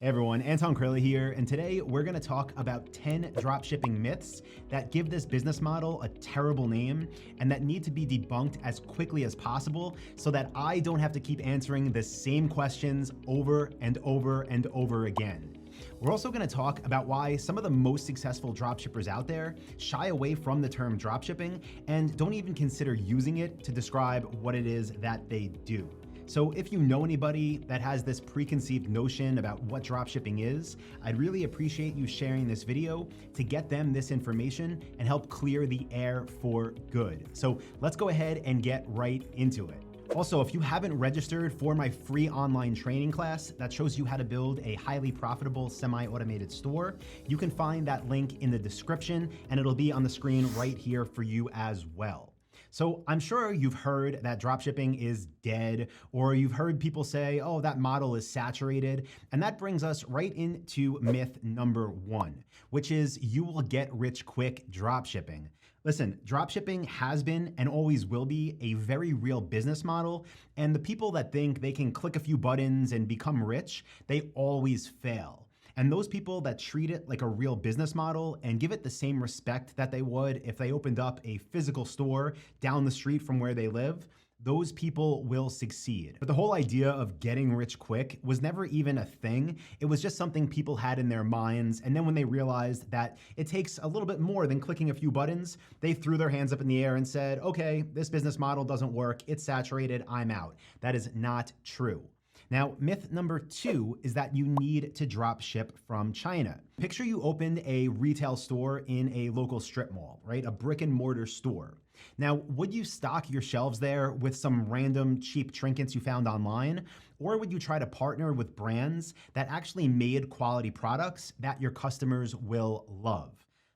Hey everyone, Anton Curley here, and today we're going to talk about 10 dropshipping myths that give this business model a terrible name and that need to be debunked as quickly as possible so that I don't have to keep answering the same questions over and over and over again. We're also going to talk about why some of the most successful dropshippers out there shy away from the term dropshipping and don't even consider using it to describe what it is that they do. So if you know anybody that has this preconceived notion about what dropshipping is, I'd really appreciate you sharing this video to get them this information and help clear the air for good. So let's go ahead and get right into it. Also, if you haven't registered for my free online training class that shows you how to build a highly profitable semi-automated store, you can find that link in the description and it'll be on the screen right here for you as well. So I'm sure you've heard that dropshipping is dead, or you've heard people say, oh, that model is saturated. And that brings us right into myth number one, which is you will get rich quick dropshipping. Listen, dropshipping has been and always will be a very real business model. And the people that think they can click a few buttons and become rich, they always fail. And those people that treat it like a real business model and give it the same respect that they would if they opened up a physical store down the street from where they live, those people will succeed. But the whole idea of getting rich quick was never even a thing. It was just something people had in their minds. And then when they realized that it takes a little bit more than clicking a few buttons, they threw their hands up in the air and said, okay, this business model doesn't work. It's saturated. I'm out. That is not true. Now, myth number two is that you need to drop ship from China. Picture you opened a retail store in a local strip mall, right? A brick and mortar store. Now, would you stock your shelves there with some random cheap trinkets you found online? Or would you try to partner with brands that actually made quality products that your customers will love?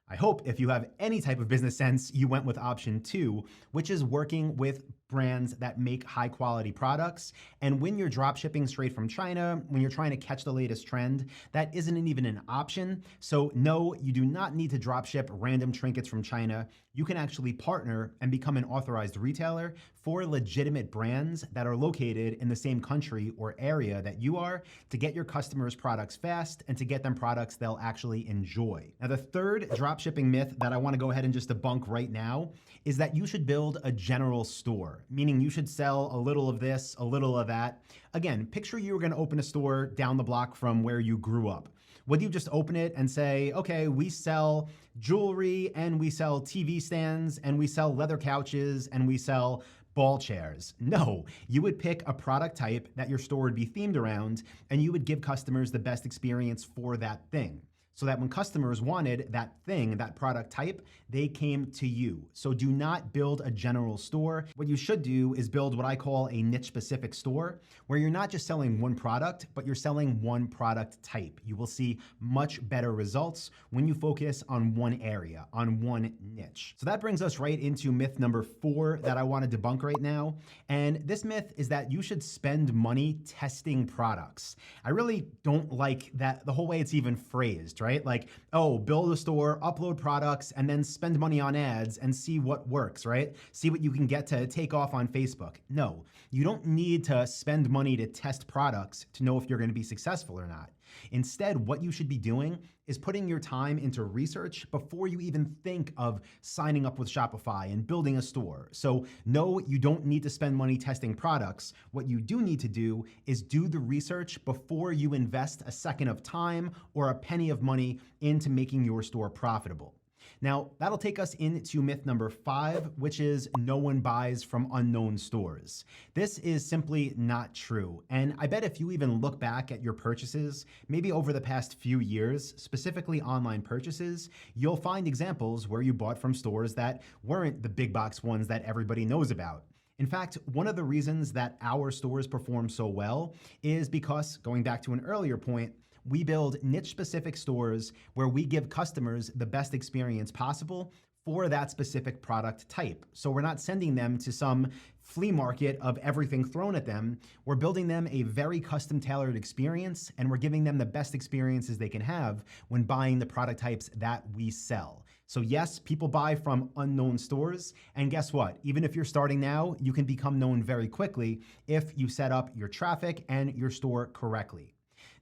I hope if you have any type of business sense, you went with option two, which is working with brands that make high quality products. And when you're drop shipping straight from China, when you're trying to catch the latest trend, that isn't even an option. So no, you do not need to drop ship random trinkets from China. You can actually partner and become an authorized retailer for legitimate brands that are located in the same country or area that you are to get your customers products fast and to get them products they'll actually enjoy. Now, the third dropshipping myth that I want to go ahead and just debunk right now is that you should build a general store, meaning you should sell a little of this, a little of that. Again, picture you were going to open a store down the block from where you grew up. Would you just open it and say, okay, we sell jewelry and we sell TV stands and we sell leather couches and we sell ball chairs? No, you would pick a product type that your store would be themed around and you would give customers the best experience for that thing. So that when customers wanted that thing, that product type, they came to you. So do not build a general store. What you should do is build what I call a niche specific store, where you're not just selling one product, but you're selling one product type. You will see much better results when you focus on one area, on one niche. So that brings us right into myth number four that I want to debunk right now. And this myth is that you should spend money testing products. I really don't like that, the whole way it's even phrased, right? Like, oh, build a store, upload products, and then spend money on ads and see what works, right? See what you can get to take off on Facebook. No, you don't need to spend money to test products to know if you're going to be successful or not. Instead, what you should be doing is putting your time into research before you even think of signing up with Shopify and building a store. So no, you don't need to spend money testing products. What you do need to do is do the research before you invest a second of time or a penny of money into making your store profitable. Now, that'll take us into myth number five, which is no one buys from unknown stores. This is simply not true. And I bet if you even look back at your purchases, maybe over the past few years, specifically online purchases, you'll find examples where you bought from stores that weren't the big box ones that everybody knows about. In fact, one of the reasons that our stores perform so well is because, going back to an earlier point, we build niche-specific stores where we give customers the best experience possible for that specific product type. So we're not sending them to some flea market of everything thrown at them. We're building them a very custom tailored experience, and we're giving them the best experiences they can have when buying the product types that we sell. So yes, people buy from unknown stores, and guess what? Even if you're starting now, you can become known very quickly if you set up your traffic and your store correctly.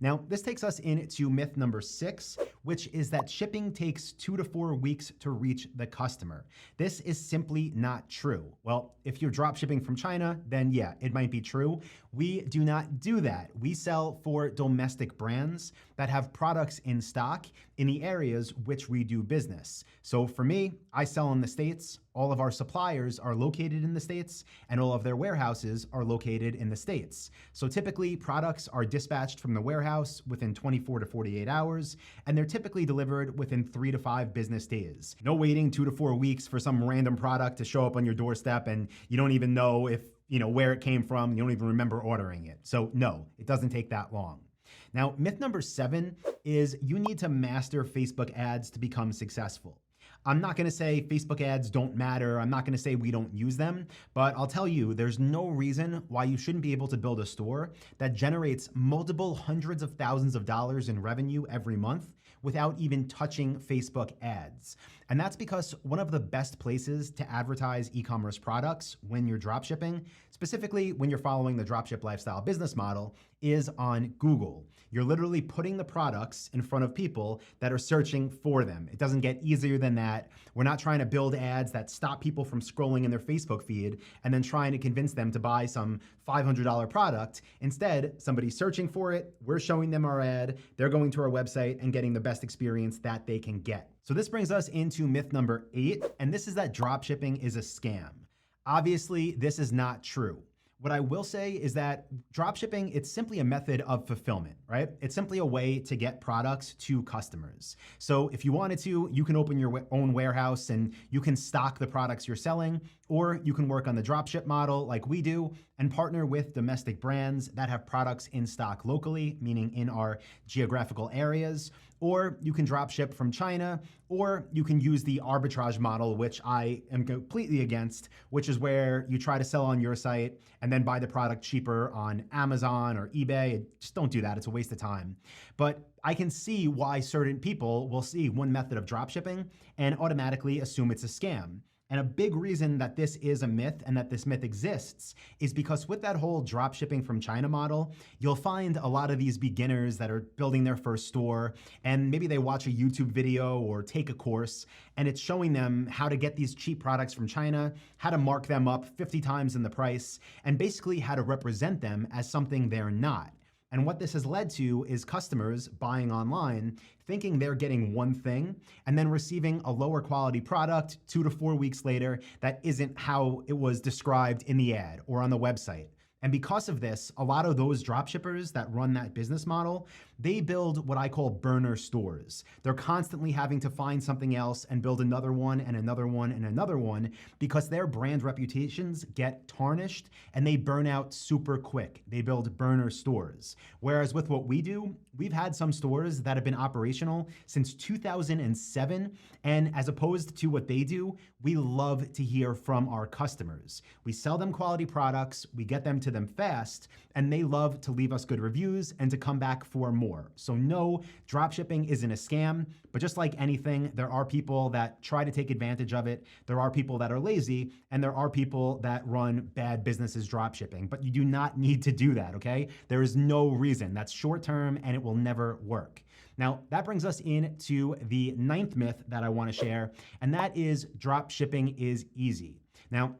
Now, this takes us into myth number 6, which is that shipping takes 2 to 4 weeks to reach the customer. This is simply not true. Well, if you're drop shipping from China, then yeah, it might be true. We do not do that. We sell for domestic brands that have products in stock in the areas which we do business. So for me, I sell in the States. All of our suppliers are located in the States, and all of their warehouses are located in the States. So typically, products are dispatched from the warehouse within 24 to 48 hours, and they're typically delivered within 3 to 5 business days. No waiting 2 to 4 weeks for some random product to show up on your doorstep, and you don't even know where it came from. You don't even remember ordering it. So no, it doesn't take that long. Now, myth number 7 is you need to master Facebook ads to become successful. I'm not gonna say Facebook ads don't matter. I'm not gonna say we don't use them, but I'll tell you, there's no reason why you shouldn't be able to build a store that generates multiple hundreds of thousands of dollars in revenue every month without even touching Facebook ads. And that's because one of the best places to advertise e-commerce products when you're dropshipping, specifically when you're following the dropship lifestyle business model, is on Google. You're literally putting the products in front of people that are searching for them. It doesn't get easier than that. We're not trying to build ads that stop people from scrolling in their Facebook feed and then trying to convince them to buy some $500 product. Instead, somebody's searching for it, we're showing them our ad, they're going to our website and getting the best experience that they can get. So this brings us into myth number 8, and this is that dropshipping is a scam. Obviously, this is not true. What I will say is that dropshipping, it's simply a method of fulfillment, right? It's simply a way to get products to customers. So if you wanted to, you can open your own warehouse and you can stock the products you're selling, or you can work on the dropship model like we do and partner with domestic brands that have products in stock locally, meaning in our geographical areas, or you can drop ship from China, or you can use the arbitrage model, which I am completely against, which is where you try to sell on your site and then buy the product cheaper on Amazon or eBay. Just don't do that. It's a waste of time. But I can see why certain people will see one method of dropshipping and automatically assume it's a scam. And a big reason that this is a myth and that this myth exists is because with that whole drop shipping from China model, you'll find a lot of these beginners that are building their first store, and maybe they watch a YouTube video or take a course, and it's showing them how to get these cheap products from China, how to mark them up 50 times in the price, and basically how to represent them as something they're not. And what this has led to is customers buying online, thinking they're getting one thing, and then receiving a lower quality product 2 to 4 weeks later that isn't how it was described in the ad or on the website. And because of this, a lot of those dropshippers that run that business model, they build what I call burner stores. They're constantly having to find something else and build another one and another one and another one because their brand reputations get tarnished and they burn out super quick. They build burner stores. Whereas with what we do, we've had some stores that have been operational since 2007. And as opposed to what they do, we love to hear from our customers. We sell them quality products, we get them to them fast, and they love to leave us good reviews and to come back for more. So no, dropshipping isn't a scam, but just like anything, there are people that try to take advantage of it. There are people that are lazy, and there are people that run bad businesses dropshipping, but you do not need to do that, okay? There is no reason. That's short term and it will never work. Now, that brings us into the 9th myth that I want to share, and that is drop shipping is easy. Now,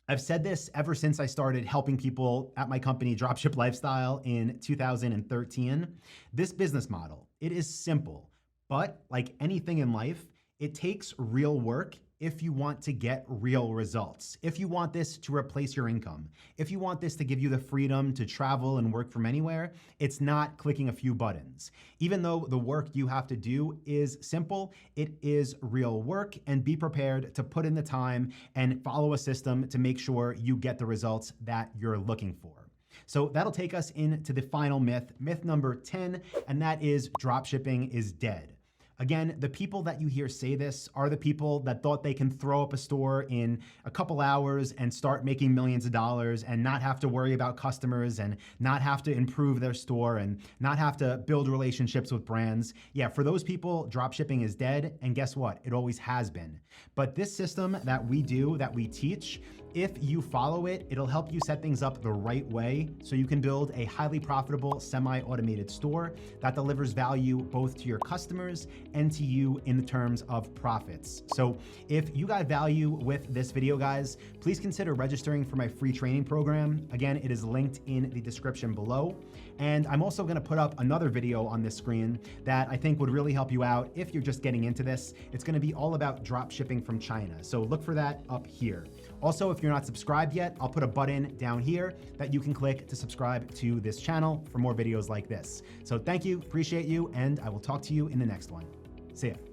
I've said this ever since I started helping people at my company, Dropship Lifestyle, in 2013. This business model, it is simple, but like anything in life, it takes real work if you want to get real results. If you want this to replace your income, if you want this to give you the freedom to travel and work from anywhere, it's not clicking a few buttons. Even though the work you have to do is simple, it is real work, and be prepared to put in the time and follow a system to make sure you get the results that you're looking for. So that'll take us into the final myth, myth number 10, and that is dropshipping is dead. Again, the people that you hear say this are the people that thought they can throw up a store in a couple hours and start making millions of dollars and not have to worry about customers and not have to improve their store and not have to build relationships with brands. Yeah, for those people, dropshipping is dead. And guess what? It always has been. But this system that we do, that we teach, if you follow it, it'll help you set things up the right way so you can build a highly profitable, semi-automated store that delivers value both to your customers and to you in terms of profits. So if you got value with this video, guys, please consider registering for my free training program. Again, it is linked in the description below. And I'm also gonna put up another video on this screen that I think would really help you out if you're just getting into this. It's gonna be all about drop shipping from China. So look for that up here. Also, if you're not subscribed yet, I'll put a button down here that you can click to subscribe to this channel for more videos like this. So thank you, appreciate you, and I will talk to you in the next one. See ya.